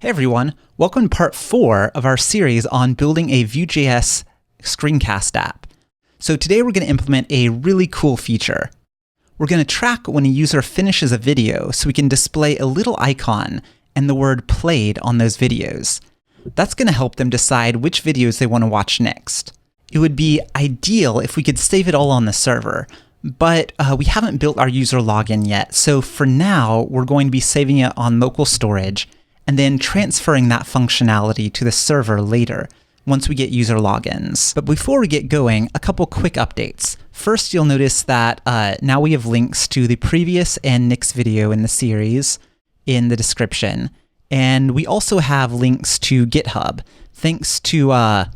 Hey everyone, welcome to part 4 of our series on building a VueJS screencast app. So today we're going to implement a really cool feature. We're going to track when a user finishes a video so we can display a little icon and the word played on those videos. That's going to help them decide which videos they want to watch next. It would be ideal if we could save it all on the server, but we haven't built our user login yet, so for now we're going to be saving it on local storage and then transferring that functionality to the server later, once we get user logins. But before we get going, a couple quick updates. First, you'll notice that now we have links to the previous and next video in the series in the description. And we also have links to Github. Thanks to, I'm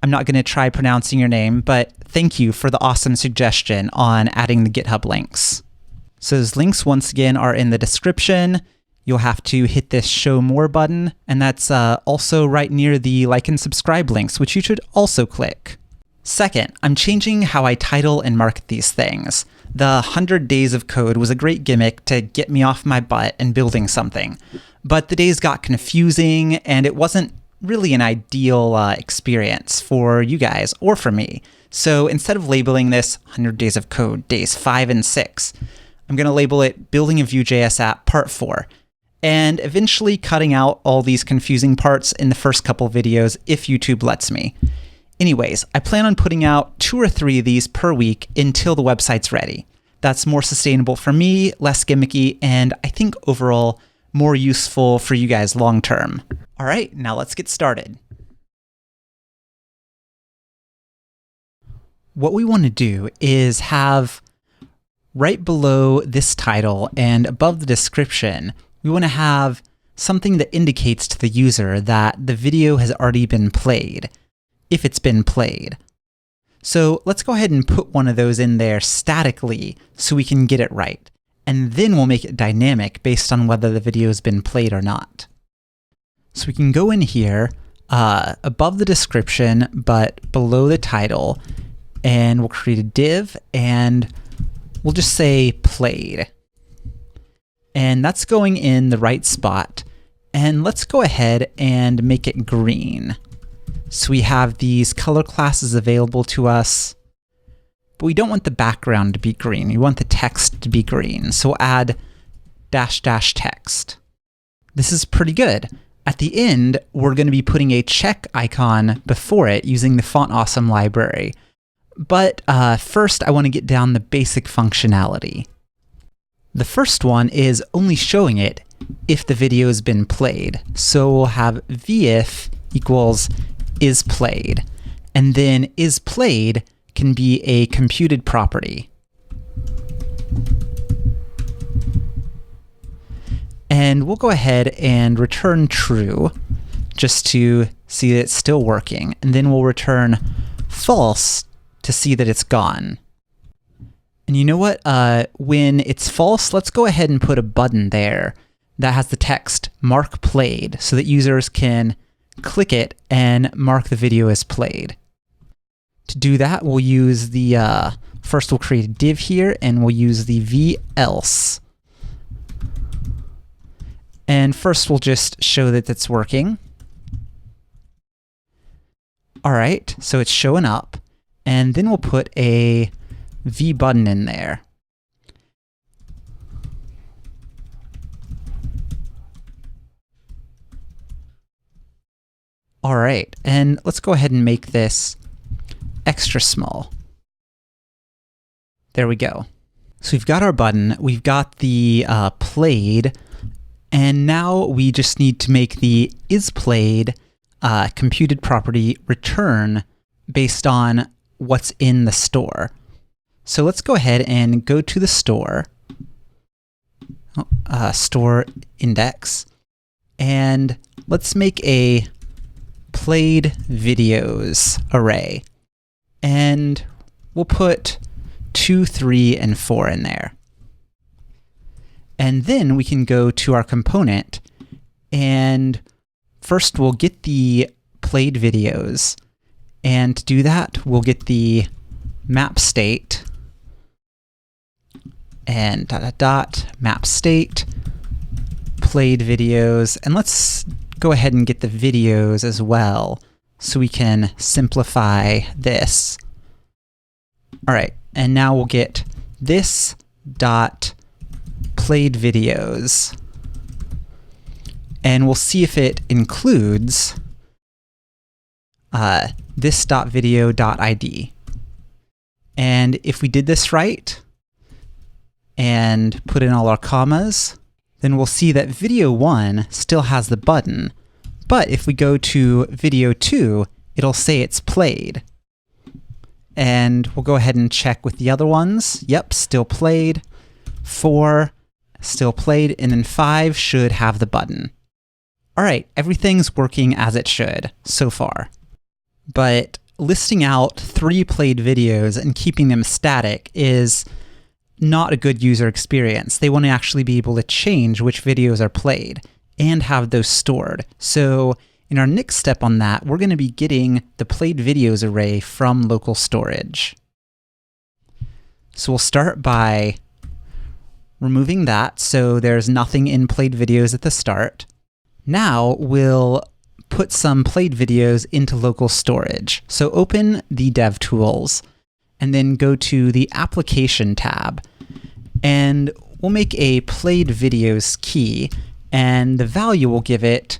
not going to try pronouncing your name, but thank you for the awesome suggestion on adding the Github links. So those links, once again, are in the description. You'll have to hit this Show More button, and that's also right near the like and subscribe links, which you should also click. Second, I'm changing how I title and market these things. The 100 days of code was a great gimmick to get me off my butt and building something, but the days got confusing, and it wasn't really an ideal experience for you guys or for me. So instead of labeling this 100 days of code, days 5 and 6, I'm going to label it Building a VueJS App Part 4. And eventually cutting out all these confusing parts in the first couple videos if YouTube lets me. Anyways, I plan on putting out 2 or 3 of these per week until the website's ready. That's more sustainable for me, less gimmicky, and I think overall more useful for you guys long term. All right, now let's get started. What we want to do is have right below this title and above the description, we want to have something that indicates to the user that the video has already been played, if it's been played. So let's go ahead and put one of those in there statically so we can get it right. And then we'll make it dynamic based on whether the video has been played or not. So we can go in here above the description, but below the title, and we'll create a div, and we'll just say played. And that's going in the right spot. And let's go ahead and make it green. So we have these color classes available to us, but we don't want the background to be green. We want the text to be green. So we'll add -- text. This is pretty good. At the end, we're going to be putting a check icon before it using the FontAwesome library. But first, I want to get down the basic functionality. The first one is only showing it if the video has been played. So we'll have vif equals isPlayed. And then isPlayed can be a computed property. And we'll go ahead and return true just to see that it's still working. And then we'll return false to see that it's gone. And you know what? When it's false, let's go ahead and put a button there that has the text mark played so that users can click it and mark the video as played. To do that, we'll use the, first we'll create a div here and we'll use the v-else. And first we'll just show that it's working. All right, so it's showing up. And then we'll put a V button in there. All right, and let's go ahead and make this extra small. There we go. So we've got our button, we've got the played, and now we just need to make the isPlayed computed property return based on what's in the store. So let's go ahead and go to the store, store index, and let's make a played videos array. And we'll put 2, 3, and 4 in there. And then we can go to our component, and first we'll get the played videos. And to do that, we'll get the map state and .. map state played videos, and let's go ahead and get the videos as well so we can simplify this. All right, and now we'll get this dot played videos, and we'll see if it includes this dot video dot ID. And if we did this right and put in all our commas, then we'll see that video 1 still has the button, but if we go to video 2, it'll say it's played. And we'll go ahead and check with the other ones. Yep, still played. 4, still played, and then 5 should have the button. All right, everything's working as it should so far. But listing out 3 played videos and keeping them static is not a good user experience. They want to actually be able to change which videos are played and have those stored. So in our next step on that, we're going to be getting the played videos array from local storage. So we'll start by removing that so there's nothing in played videos at the start. Now we'll put some played videos into local storage. So open the DevTools and then go to the Application tab, and we'll make a played videos key, and the value we'll give it,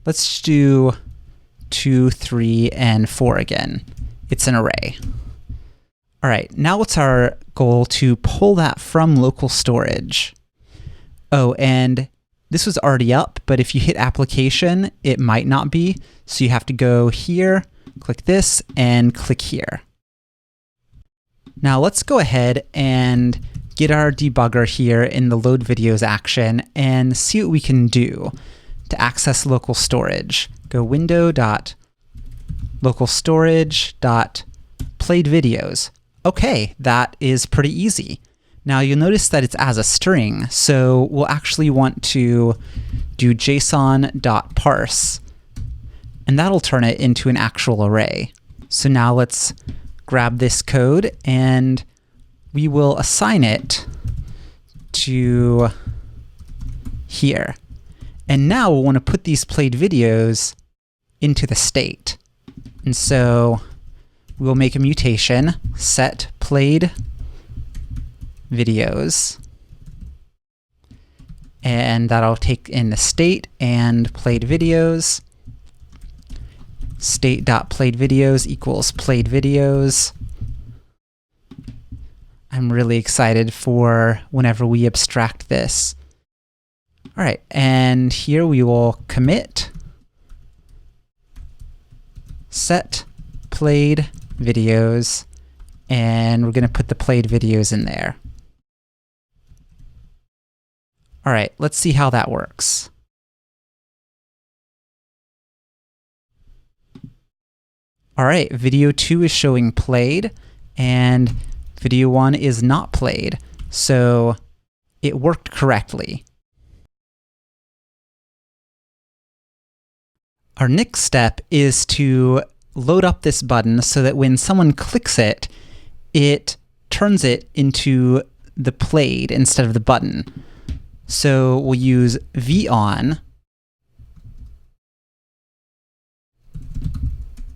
let's do 2, 3, and 4 again. It's an array. All right, now it's our goal to pull that from local storage. Oh, and this was already up, but if you hit Application, it might not be. So you have to go here, click this, and click here. Now let's go ahead and get our debugger here in the load videos action and see what we can do to access local storage. Go window.localstorage.playedvideos. Okay, that is pretty easy. Now you'll notice that it's as a string, so we'll actually want to do json.parse, and that'll turn it into an actual array. So now let's grab this code and we will assign it to here. And now we'll want to put these played videos into the state. And so we'll make a mutation, set played videos, and that'll take in the state and played videos. State.playedvideos equals played videos. I'm really excited for whenever we abstract this. All right, and here we will commit set played videos, and we're going to put the played videos in there. All right, let's see how that works. All right, video 2 is showing played, and video 1 is not played, so it worked correctly. Our next step is to load up this button so that when someone clicks it, it turns it into the played instead of the button. So we'll use von,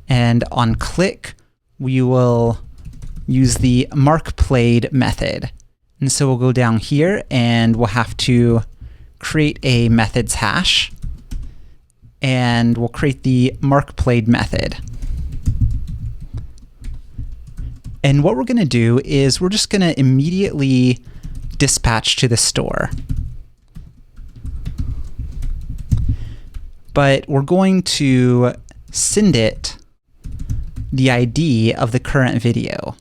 and on click, we will use the markPlayed method. And so we'll go down here and we'll have to create a methods hash, and we'll create the markPlayed method. And what we're going to do is we're just going to immediately dispatch to the store. But we're going to send it the ID of the current video.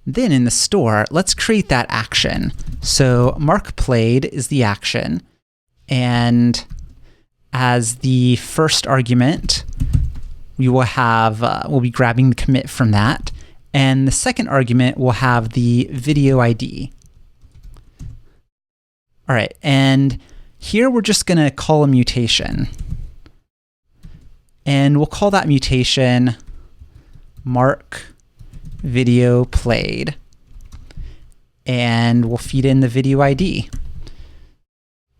Then in the store, let's create that action. So markPlayed is the action, and as the first argument, we will have, we'll be grabbing the commit from that, and the second argument will have the video ID. All right, and here we're just going to call a mutation. And we'll call that mutation mark-video-played, and we'll feed in the video ID.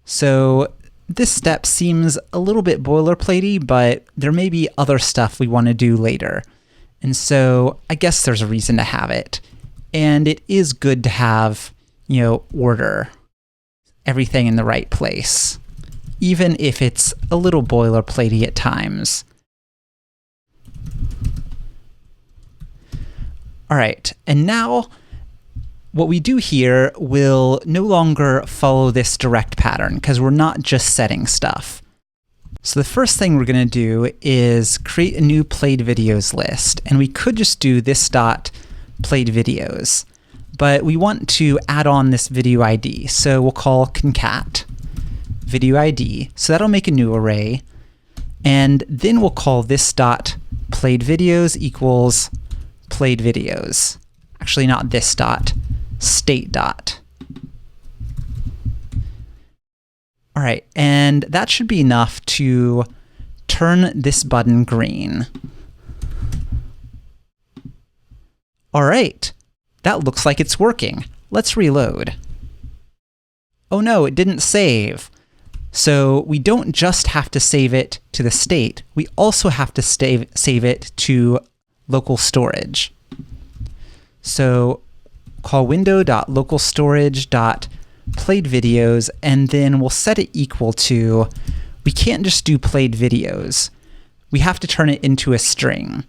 So this step seems a little bit boilerplatey, but there may be other stuff we want to do later. And so I guess there's a reason to have it. And it is good to have, order, everything in the right place, even if it's a little boilerplatey at times. All right, and now what we do here will no longer follow this direct pattern because we're not just setting stuff. So the first thing we're going to do is create a new played videos list, and we could just do this dot played videos, but we want to add on this video ID. So we'll call concat video ID. So that'll make a new array, and then we'll call this dot played videos equals played videos. Actually, not this dot, state dot. All right, and that should be enough to turn this button green. All right, that looks like it's working. Let's reload. Oh no, it didn't save. So we don't just have to save it to the state, we also have to save it to local storage. So call window.localstorage.played videos, and then we'll set it equal to, we can't just do played videos. We have to turn it into a string.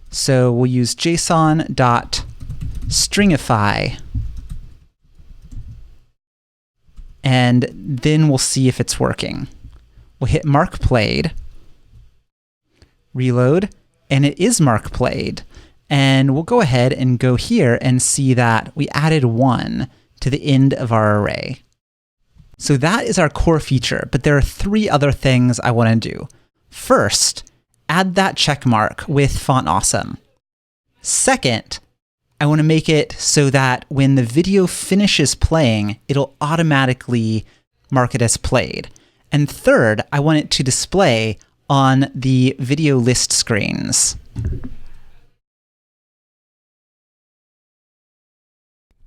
So we'll use json.stringify, and then we'll see if it's working. We'll hit mark played, reload, and it is mark played. And we'll go ahead and go here and see that we added 1 to the end of our array. So that is our core feature, but there are 3 other things I want to do. First, add that check mark with FontAwesome. Second, I want to make it so that when the video finishes playing, it'll automatically mark it as played. And third, I want it to display on the video list screens.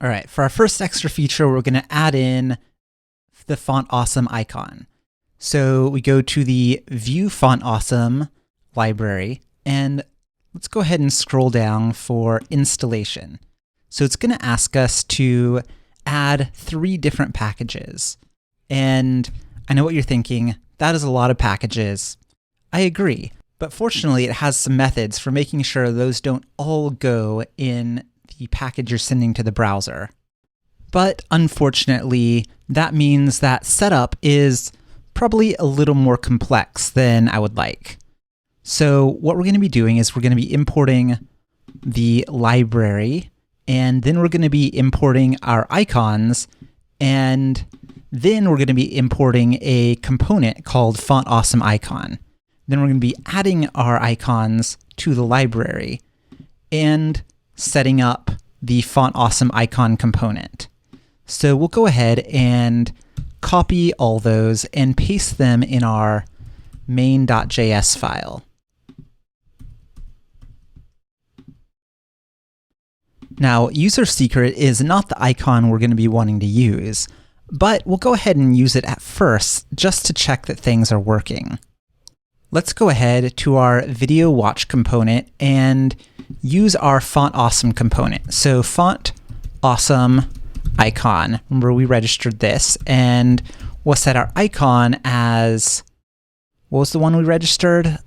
All right, for our first extra feature, we're going to add in the FontAwesome icon. So we go to the Vue FontAwesome library, and let's go ahead and scroll down for installation. So it's going to ask us to add 3 different packages. And I know what you're thinking, that is a lot of packages. I agree, but fortunately it has some methods for making sure those don't all go in the package you're sending to the browser. But unfortunately, that means that setup is probably a little more complex than I would like. So what we're going to be doing is we're going to be importing the library, and then we're going to be importing our icons, and then we're going to be importing a component called FontAwesome icon. Then we're going to be adding our icons to the library and setting up the FontAwesome icon component. So we'll go ahead and copy all those and paste them in our main.js file. Now, user secret is not the icon we're going to be wanting to use, but we'll go ahead and use it at first just to check that things are working. Let's go ahead to our video watch component and use our FontAwesome component. So FontAwesome icon, remember we registered this, and we'll set our icon as, what was the one we registered?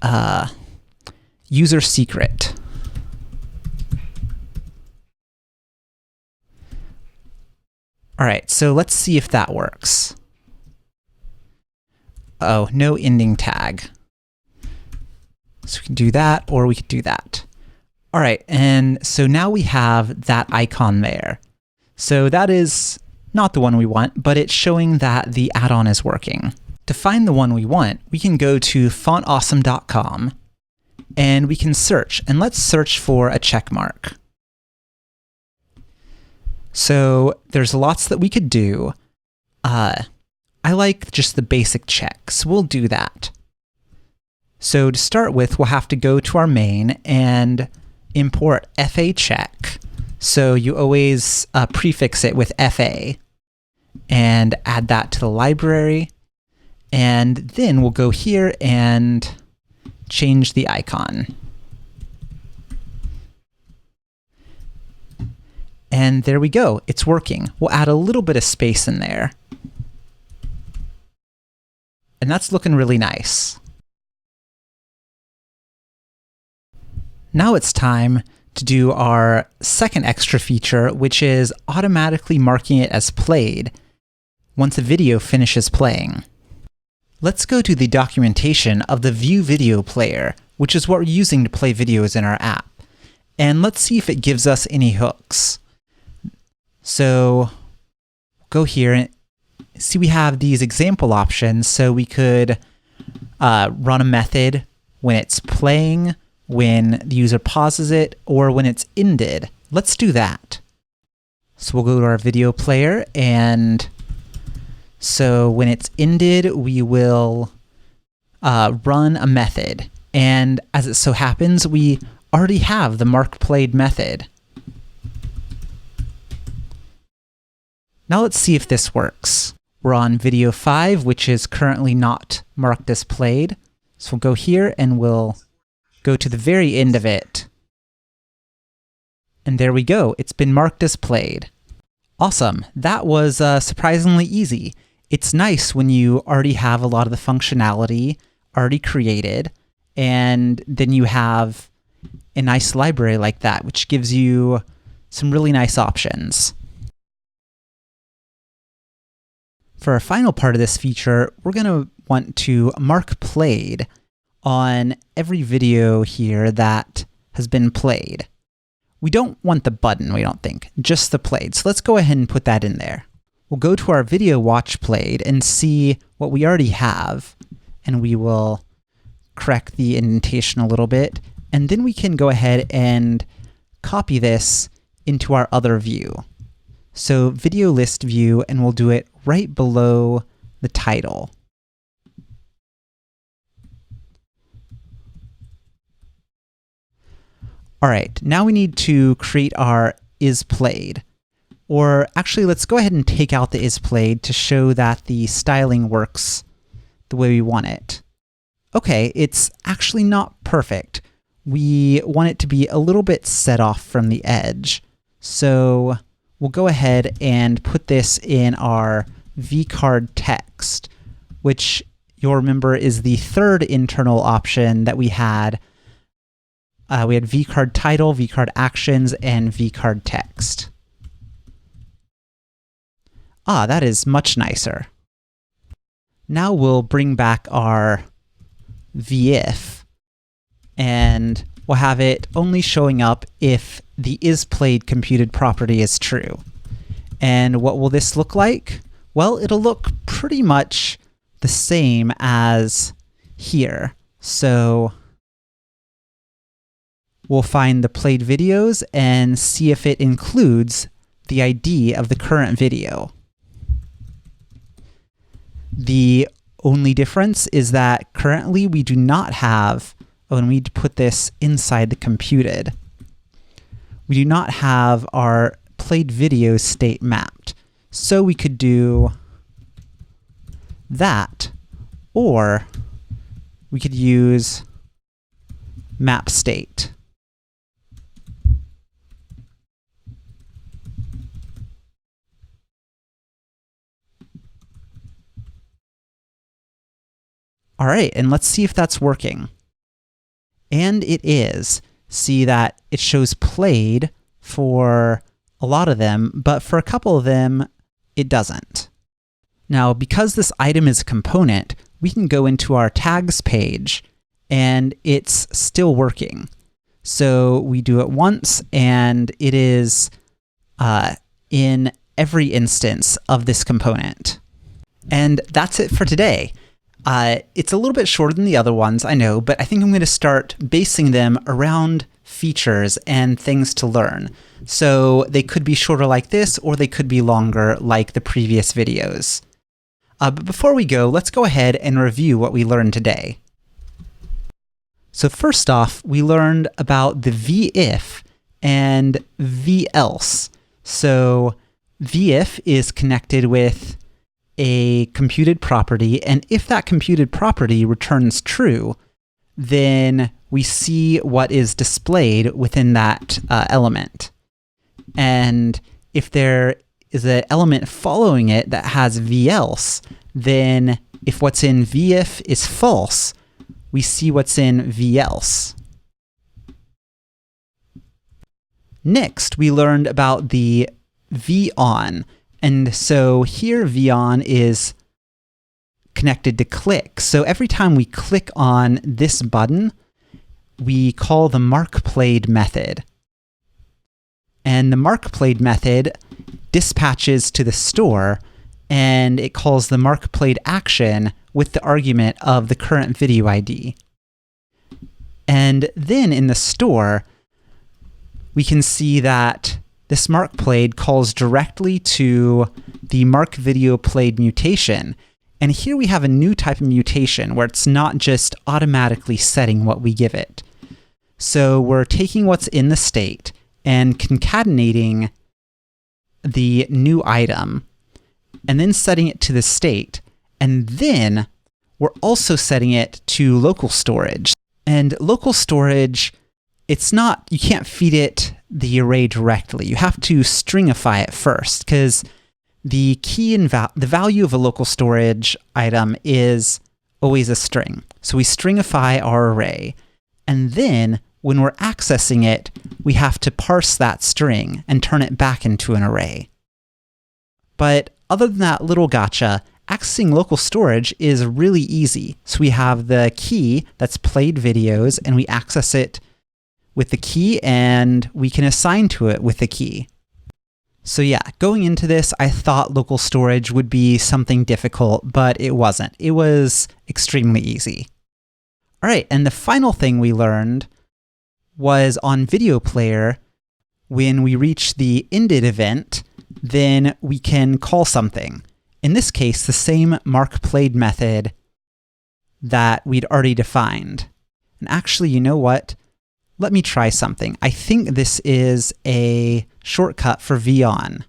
User secret. All right, so let's see if that works. Oh, no ending tag. So we can do that, or we could do that. All right, and so now we have that icon there. So that is not the one we want, but it's showing that the add-on is working. To find the one we want, we can go to fontawesome.com, and we can search, and let's search for a check mark. So there's lots that we could do. I like just the basic checks. We'll do that. So to start with, we'll have to go to our main and import FA check. So you always prefix it with FA and add that to the library. And then we'll go here and change the icon. And there we go, it's working. We'll add a little bit of space in there. And that's looking really nice. Now it's time to do our second extra feature, which is automatically marking it as played once a video finishes playing. Let's go to the documentation of the vue-video-player, which is what we're using to play videos in our app. And let's see if it gives us any hooks. So go here and see we have these example options. So we could run a method when it's playing, when the user pauses it, or when it's ended. Let's do that. So we'll go to our video player, and so when it's ended, we will run a method. And as it so happens, we already have the markPlayed method. Now let's see if this works. We're on video 5, which is currently not marked as played. So we'll go here and we'll go to the very end of it. And there we go, it's been marked as played. Awesome, that was surprisingly easy. It's nice when you already have a lot of the functionality already created, and then you have a nice library like that, which gives you some really nice options. For our final part of this feature, we're going to want to mark played on every video here that has been played. We don't want the button, we don't think, just the played. So let's go ahead and put that in there. We'll go to our video watch played and see what we already have, and we will correct the indentation a little bit, and then we can go ahead and copy this into our other view. So video list view, and we'll do it right below the title. All right, now we need to create our isPlayed. Or actually, let's go ahead and take out the isPlayed to show that the styling works the way we want it. Okay, it's actually not perfect. We want it to be a little bit set off from the edge. So we'll go ahead and put this in our vcard text, which you'll remember is the third internal option that we had. We had vcard title, vcard actions, and vcard text. Ah, that is much nicer. Now we'll bring back our vif, and we'll have it only showing up if the isPlayed computed property is true. And what will this look like? Well, it'll look pretty much the same as here. So we'll find the played videos and see if it includes the ID of the current video. The only difference is that currently we do not have, and we need to put this inside the computed. We do not have our played video state mapped. So we could do that, or we could use map state. All right, and let's see if that's working. And it is. See that it shows played for a lot of them, but for a couple of them, it doesn't. Now, because this item is a component, we can go into our tags page, and it's still working. So we do it once, and it is in every instance of this component. And that's it for today. It's a little bit shorter than the other ones, I know, but I think I'm going to start basing them around features and things to learn. So they could be shorter like this, or they could be longer like the previous videos. But before we go, let's go ahead and review what we learned today. So first off, we learned about the vif and velse. So vif is connected with a computed property, and if that computed property returns true, then we see what is displayed within that element. And if there is an element following it that has velse, then if what's in vif is false, we see what's in velse. Next, we learned about the von. And so here von is connected to click. So every time we click on this button, we call the markPlayed method. And the markPlayed method dispatches to the store, and it calls the markPlayed action with the argument of the current video ID. And then in the store, we can see that this markPlayed calls directly to the markVideo-Played mutation. And here we have a new type of mutation where it's not just automatically setting what we give it. So we're taking what's in the state and concatenating the new item, and then setting it to the state. And then we're also setting it to local storage. And local storage, you can't feed it the array directly. You have to stringify it first, because the key and the value of a local storage item is always a string. So we stringify our array, and then when we're accessing it, we have to parse that string and turn it back into an array. But other than that little gotcha, accessing local storage is really easy. So we have the key that's played videos, and we access it with the key, and we can assign to it with the key. So yeah, going into this, I thought local storage would be something difficult, but it wasn't. It was extremely easy. All right, and the final thing we learned was on video player, when we reach the ended event, then we can call something. In this case, the same markPlayed method that we'd already defined. And actually, you know what? Let me try something. I think this is a shortcut for von.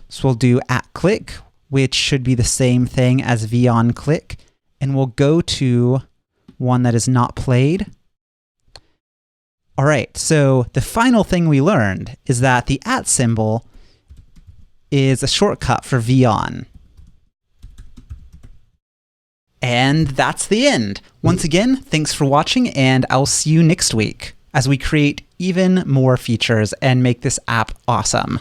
So we'll do @click, which should be the same thing as von click, and we'll go to one that is not played. All right, so the final thing we learned is that the @ symbol is a shortcut for von. And that's the end. Once again, thanks for watching, and I'll see you next week as we create even more features and make this app awesome.